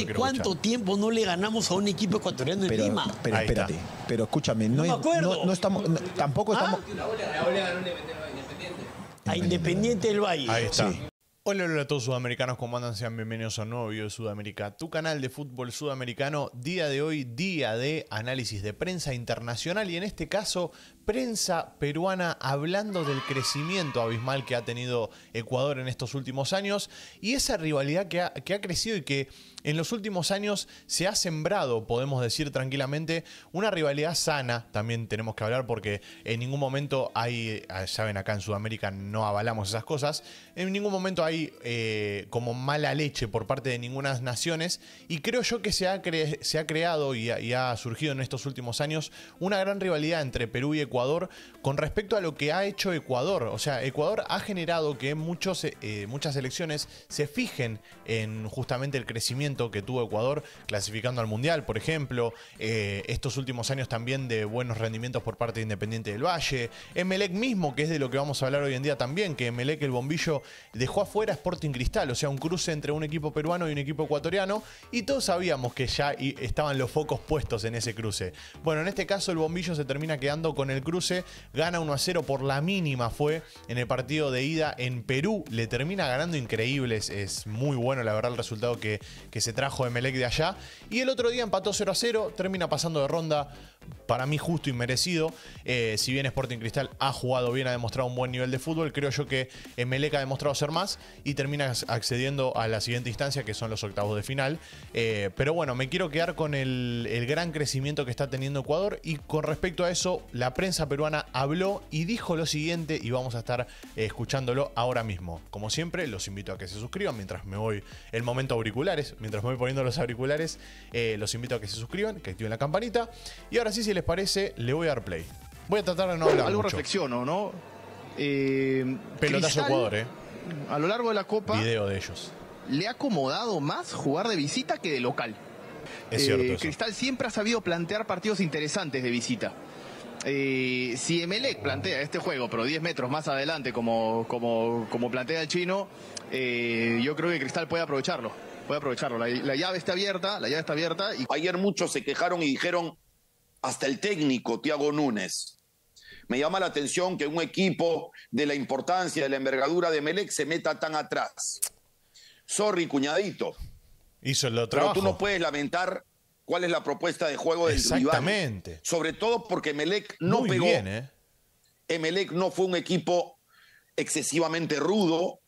¿Hace quiero cuánto escuchar. tiempo no le ganamos a un equipo ecuatoriano en Lima? Pero Ahí espérate, está. pero escúchame, no, No me es, acuerdo. no estamos, tampoco estamos. A Independiente del Valle. Ahí está. Sí. Hola a todos sudamericanos, ¿cómo andan? Sean bienvenidos a un nuevo video de Sudamérica, tu canal de fútbol sudamericano. Día de hoy, día de análisis de prensa internacional y en este caso, prensa peruana hablando del crecimiento abismal que ha tenido Ecuador en estos últimos años y esa rivalidad que ha crecido y que en los últimos años se ha sembrado, podemos decir tranquilamente, una rivalidad sana. También tenemos que hablar porque en ningún momento hay, saben, acá en Sudamérica no avalamos esas cosas, en ningún momento hay como mala leche por parte de ninguna naciones y creo yo que se ha creado y ha surgido en estos últimos años una gran rivalidad entre Perú y Ecuador con respecto a lo que ha hecho Ecuador. O sea, Ecuador ha generado que muchas selecciones se fijen en justamente el crecimiento que tuvo Ecuador clasificando al Mundial, por ejemplo, estos últimos años también de buenos rendimientos por parte de Independiente del Valle, Emelec mismo, que es de lo que vamos a hablar hoy en día también, que Emelec, el bombillo, dejó afuera Sporting Cristal, o sea, un cruce entre un equipo peruano y un equipo ecuatoriano, y todos sabíamos que ya estaban los focos puestos en ese cruce. Bueno, en este caso el bombillo se termina quedando con el cruce, gana 1-0 por la mínima, fue en el partido de ida en Perú, le termina ganando increíble, es muy bueno la verdad el resultado que se trajo Emelec de allá, y el otro día empató 0-0, termina pasando de ronda, para mí justo y merecido. Si bien Sporting Cristal ha jugado bien, ha demostrado un buen nivel de fútbol, creo yo que Emelec ha demostrado ser más y termina accediendo a la siguiente instancia, que son los octavos de final. Pero bueno, me quiero quedar con el gran crecimiento que está teniendo Ecuador, y con respecto a eso, la prensa peruana habló y dijo lo siguiente, y vamos a estar escuchándolo ahora mismo. Como siempre, los invito a que se suscriban mientras me voy el momento auriculares, mientras me voy poniendo los auriculares, los invito a que se suscriban, que activen la campanita, y ahora sí, si les parece, le voy a dar play. Voy a tratar de no hablar Algo mucho. reflexiono, ¿no? Pelotazo Cristal, Ecuador, a lo largo de la Copa, video de ellos. le ha acomodado más jugar de visita que de local. Es cierto eso. Cristal siempre ha sabido plantear partidos interesantes de visita. Si Emelec plantea este juego, pero 10 metros más adelante, como plantea el chino, yo creo que Cristal puede aprovecharlo. La llave está abierta, y Ayer muchos se quejaron y dijeron, hasta el técnico, Thiago Núñez. Me llama la atención que un equipo de la importancia, de la envergadura de Emelec se meta tan atrás. Sorry, cuñadito. Hizo el Pero trabajo. tú no puedes lamentar cuál es la propuesta de juego del rival. Exactamente. Sobre todo porque Emelec no Muy pegó. bien, Emelec no fue un equipo excesivamente rudo,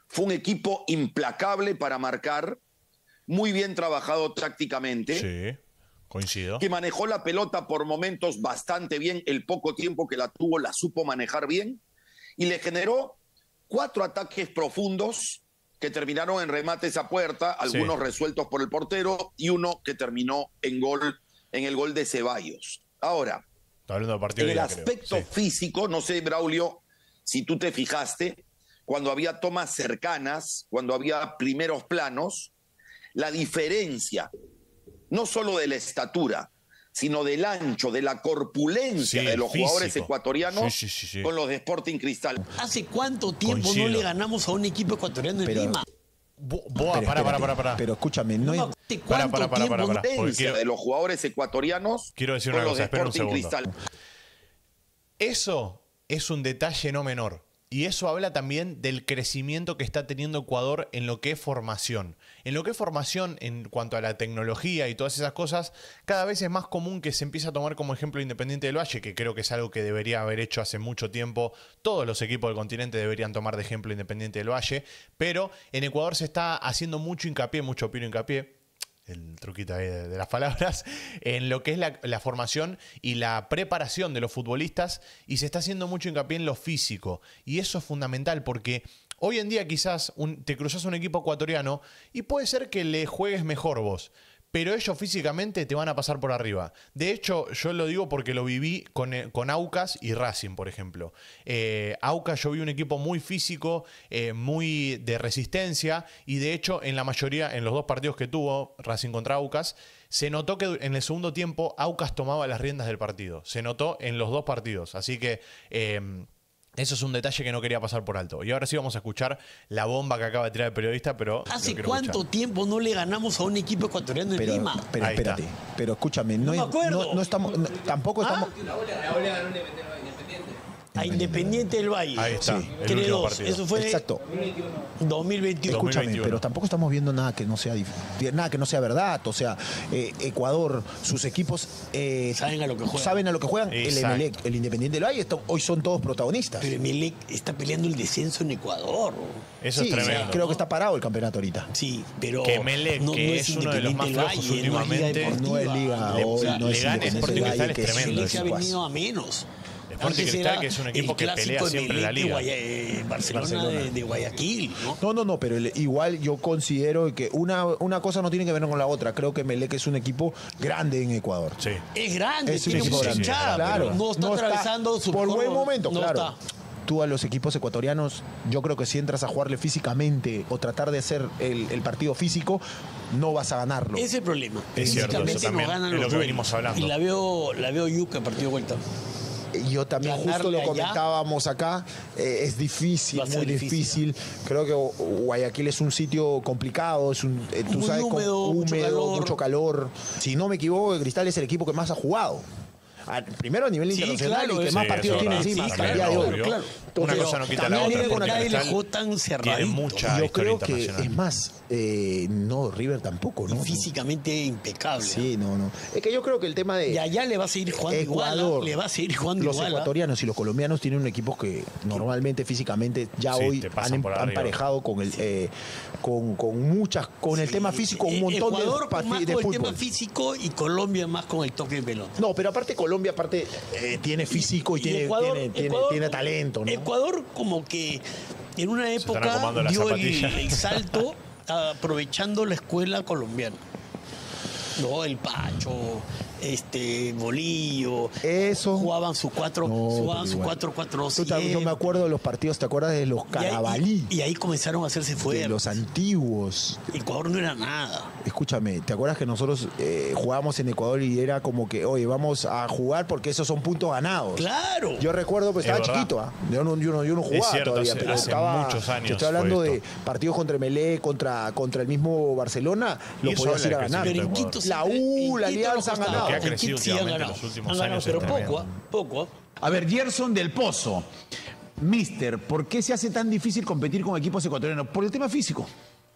fue un equipo implacable para marcar, muy bien trabajado tácticamente. Sí, coincido. Que manejó la pelota por momentos bastante bien, el poco tiempo que la tuvo la supo manejar bien, y le generó 4 ataques profundos que terminaron en remates a puerta, algunos resueltos por el portero y uno que terminó en el gol de Ceballos. Ahora, Está hablando de partido en el ya, aspecto creo. Sí. físico, no sé, Braulio, si tú te fijaste, cuando había tomas cercanas, cuando había primeros planos, la diferencia no solo de la estatura, sino del ancho, de la corpulencia Sí, de los físico. jugadores ecuatorianos Sí. con los de Sporting Cristal. ¿Hace cuánto tiempo Coincido. no le ganamos a un equipo ecuatoriano en Pero- Lima? Boa, Pero para. espérate, Pero escúchame, no es. ¿Hace cuánto Para. tiempo no- Porque Diferencia de los jugadores ecuatorianos Quiero decir con una los cosa, de espera un Sporting segundo. Cristal. Eso es un detalle no menor. Y eso habla también del crecimiento que está teniendo Ecuador en lo que es formación. En lo que es formación en cuanto a la tecnología y todas esas cosas, cada vez es más común que se empiece a tomar como ejemplo Independiente del Valle, que creo que es algo que debería haber hecho hace mucho tiempo. Todos los equipos del continente deberían tomar de ejemplo Independiente del Valle. Pero en Ecuador se está haciendo mucho hincapié, mucho pino hincapié, el truquito ahí de las palabras, en lo que es la formación y la preparación de los futbolistas, y se está haciendo mucho hincapié en lo físico, y eso es fundamental porque hoy en día quizás te cruzas un equipo ecuatoriano y puede ser que le juegues mejor vos, pero ellos físicamente te van a pasar por arriba. De hecho, yo lo digo porque lo viví con Aucas y Racing, por ejemplo. Aucas, yo vi un equipo muy físico, muy de resistencia, y de hecho en la mayoría, en los 2 partidos que tuvo Racing contra Aucas, se notó que en el segundo tiempo Aucas tomaba las riendas del partido. Se notó en los 2 partidos. Así que Eso es un detalle que no quería pasar por alto. Y ahora sí vamos a escuchar la bomba que acaba de tirar el periodista, pero... ¿Hace cuánto tiempo no le ganamos a un equipo ecuatoriano en Lima? Pero Ahí espérate, está. pero escúchame, no, No me acuerdo. no estamos, tampoco estamos... A Independiente del Valle. Ahí está, Sí. el último 3-2. partido. Eso fue Exacto. 2021. Escúchame, 2021. pero tampoco estamos viendo nada que no sea verdad. O sea, Ecuador, sus equipos Saben a lo que juegan. saben a lo que juegan. El Exacto. Emelec, el Independiente del Valle, hoy son todos protagonistas. Pero Emelec está peleando el descenso en Ecuador. Eso Sí, es tremendo. creo que está parado el campeonato ahorita. Sí, pero Que Emelec, que es uno de los más Independiente flojos del Valle, últimamente, No es Liga Le- hoy, no le es gana Independiente Sporting del Cristal, Valle, es que tremendo. Emelec se ha es venido a menos. Sporting Antes Cristal, era que es un el equipo que clásico pelea siempre en la Emelec de liga. Barcelona de Guayaquil, ¿no? No, pero igual yo considero que una cosa no tiene que ver con la otra. Creo que Emelec es un equipo grande en Ecuador. Sí. Es grande, Es un tiene equipo mucha grande. hinchada, Claro. pero no está atravesando su por mejor buen momento, no claro. está. Tú a los equipos ecuatorianos, yo creo que si entras a jugarle físicamente o tratar de hacer el partido físico, no vas a ganarlo. Ese es el problema. Es cierto, eso Físicamente también nos ganan es lo los que duelos. venimos hablando. Y la veo yuca partido de vuelta. Yo también justo Ganarle lo allá comentábamos acá, es difícil, Va a ser muy difícil. Creo que Guayaquil es un sitio complicado, es tú Muy sabes, húmedo, mucho calor. Si no me equivoco, Cristal es el equipo que más ha jugado. Primero a nivel Sí, internacional claro, y que sí, más eso partidos es tiene verdad. encima Sí, hasta el claro, día de hoy. obvio, claro. Una Pero cosa no quita la también otra. viene con porque KLJ Cristal tan tiene cerradito. mucha Yo historia creo que, internacional. es más, no, River tampoco, ¿no? Y físicamente impecable. Sí, no. Es que yo creo que el tema de Y allá le va a seguir jugando Ecuador, igual. Le va a seguir jugando los igual. ecuatorianos y los colombianos tienen un equipo que normalmente físicamente ya Sí, hoy te pasan han por arriba. emparejado con el tema físico un montón Ecuador de más de con el tema fútbol. físico y Colombia más con el toque de pelota. No, pero aparte Colombia tiene físico y tiene talento, ¿no? Ecuador como que en una están época acomodando las dio zapatillas. el salto aprovechando la escuela colombiana. No, el Pacho, Bolillo. Eso. Jugaban su No, pero igual. 4-4-2. Yo me acuerdo de los partidos, ¿te acuerdas de los Carabalí? Y ahí comenzaron a hacerse De fuertes. los antiguos. Ecuador no era nada. Escúchame, ¿te acuerdas que nosotros jugábamos en Ecuador y era como que, oye, vamos a jugar porque esos son puntos ganados? Claro. Yo recuerdo, pues Es estaba verdad. chiquito, ¿ah? Yo no jugaba cierto, todavía, hace- pero hace estaba. muchos años Te estoy hablando fue de esto. partidos contra Melé, contra el mismo Barcelona, Y lo eso podías habla ir a del ganar. Pero en Ecuador. Quito La siempre- U, en la Quito Alianza nos han costaba. ganado. Que ha En Quito crecido sí han últimamente ganado. los últimos Han ganado, años pero es poco, tremendo. poco. A ver, Gerson del Pozo. Mister, ¿por qué se hace tan difícil competir con equipos ecuatorianos? Por el tema físico.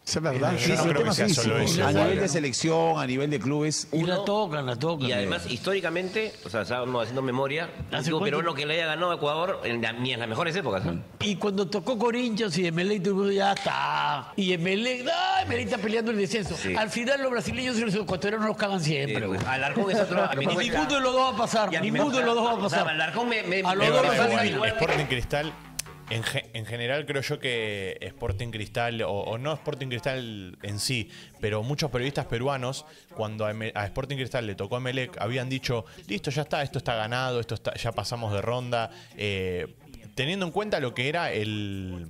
Es verdad. Yo no el creo tema que sea solo eso. A igual. nivel de selección, a nivel de clubes. Y la tocan. Y además, históricamente, o sea, estábamos haciendo memoria, ¿Hace digo, cuánto? peruano que le haya ganado a Ecuador ni en las mejores épocas. ¿No? Y cuando tocó Corinthians y Emelec, todo el mundo ya está. Y Emelec está peleando el descenso. Sí. Al final los brasileños y los ecuatorianos los cagan siempre. güey. Alarcón es otro. Y ninguno de los dos va a pasar. Y a mí me Ninguno de gusta- los dos va a o sea, pasar. Alarcón me A los Es dos verdad, me parece igual, igual. Sporting Cristal, en general creo yo que Sporting Cristal, o no Sporting Cristal en sí, pero muchos periodistas peruanos, cuando a Sporting Cristal le tocó a Emelec, habían dicho, listo, ya está, esto está ganado, ya pasamos de ronda, teniendo en cuenta lo que era el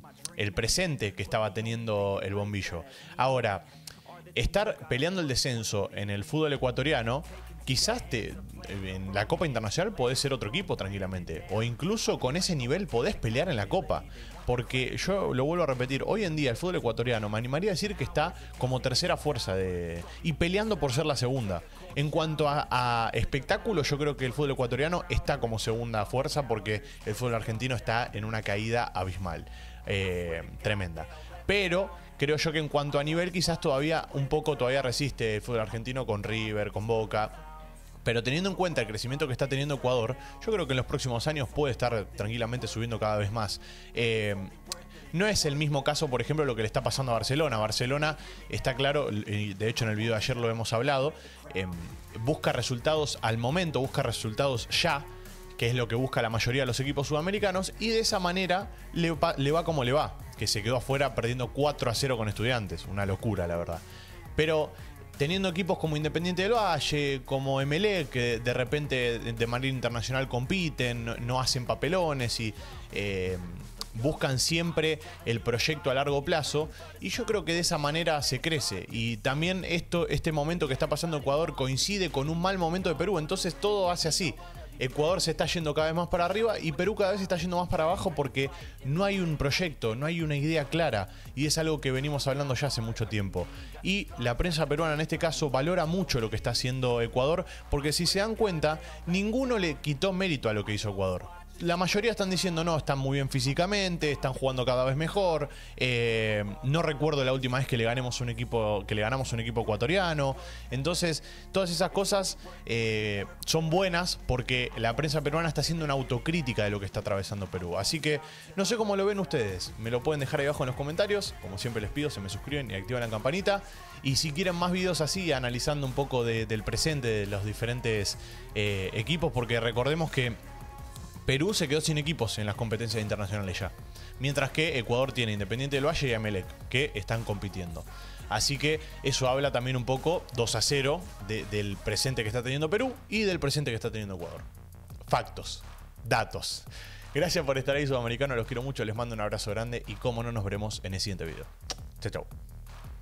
presente que estaba teniendo el bombillo. Ahora, estar peleando el descenso en el fútbol ecuatoriano, quizás en la Copa Internacional podés ser otro equipo tranquilamente. O incluso con ese nivel podés pelear en la Copa. Porque yo lo vuelvo a repetir, hoy en día el fútbol ecuatoriano me animaría a decir que está como tercera fuerza y peleando por ser la segunda. En cuanto a espectáculo, yo creo que el fútbol ecuatoriano está como segunda fuerza porque el fútbol argentino está en una caída abismal. Tremenda. Pero creo yo que en cuanto a nivel quizás todavía resiste el fútbol argentino con River, con Boca. Pero teniendo en cuenta el crecimiento que está teniendo Ecuador, yo creo que en los próximos años puede estar tranquilamente subiendo cada vez más. No es el mismo caso, por ejemplo, lo que le está pasando a Barcelona. Barcelona está claro, y de hecho en el video de ayer lo hemos hablado, busca resultados al momento, busca resultados ya, que es lo que busca la mayoría de los equipos sudamericanos, y de esa manera le va como le va, que se quedó afuera perdiendo 4-0 con Estudiantes. Una locura, la verdad. Pero teniendo equipos como Independiente del Valle, como Emelec, que de repente de manera internacional compiten, no hacen papelones y buscan siempre el proyecto a largo plazo, y yo creo que de esa manera se crece. Y también este momento que está pasando Ecuador coincide con un mal momento de Perú, entonces todo hace así. Ecuador se está yendo cada vez más para arriba y Perú cada vez se está yendo más para abajo porque no hay un proyecto, no hay una idea clara y es algo que venimos hablando ya hace mucho tiempo. Y la prensa peruana en este caso valora mucho lo que está haciendo Ecuador porque si se dan cuenta, ninguno le quitó mérito a lo que hizo Ecuador. La mayoría están diciendo, no, están muy bien físicamente, están jugando cada vez mejor. No recuerdo la última vez que le ganamos un equipo ecuatoriano. Entonces, todas esas cosas son buenas porque la prensa peruana está haciendo una autocrítica de lo que está atravesando Perú. Así que no sé cómo lo ven ustedes. Me lo pueden dejar ahí abajo en los comentarios. Como siempre les pido, se me suscriben y activan la campanita. Y si quieren más videos así, analizando un poco del presente de los diferentes equipos, porque recordemos que Perú se quedó sin equipos en las competencias internacionales ya. Mientras que Ecuador tiene Independiente del Valle y Emelec, que están compitiendo. Así que eso habla también un poco 2-0 del presente que está teniendo Perú y del presente que está teniendo Ecuador. Factos, datos. Gracias por estar ahí, Sudamericano. Los quiero mucho, les mando un abrazo grande y como no, nos veremos en el siguiente video. Chau, chau.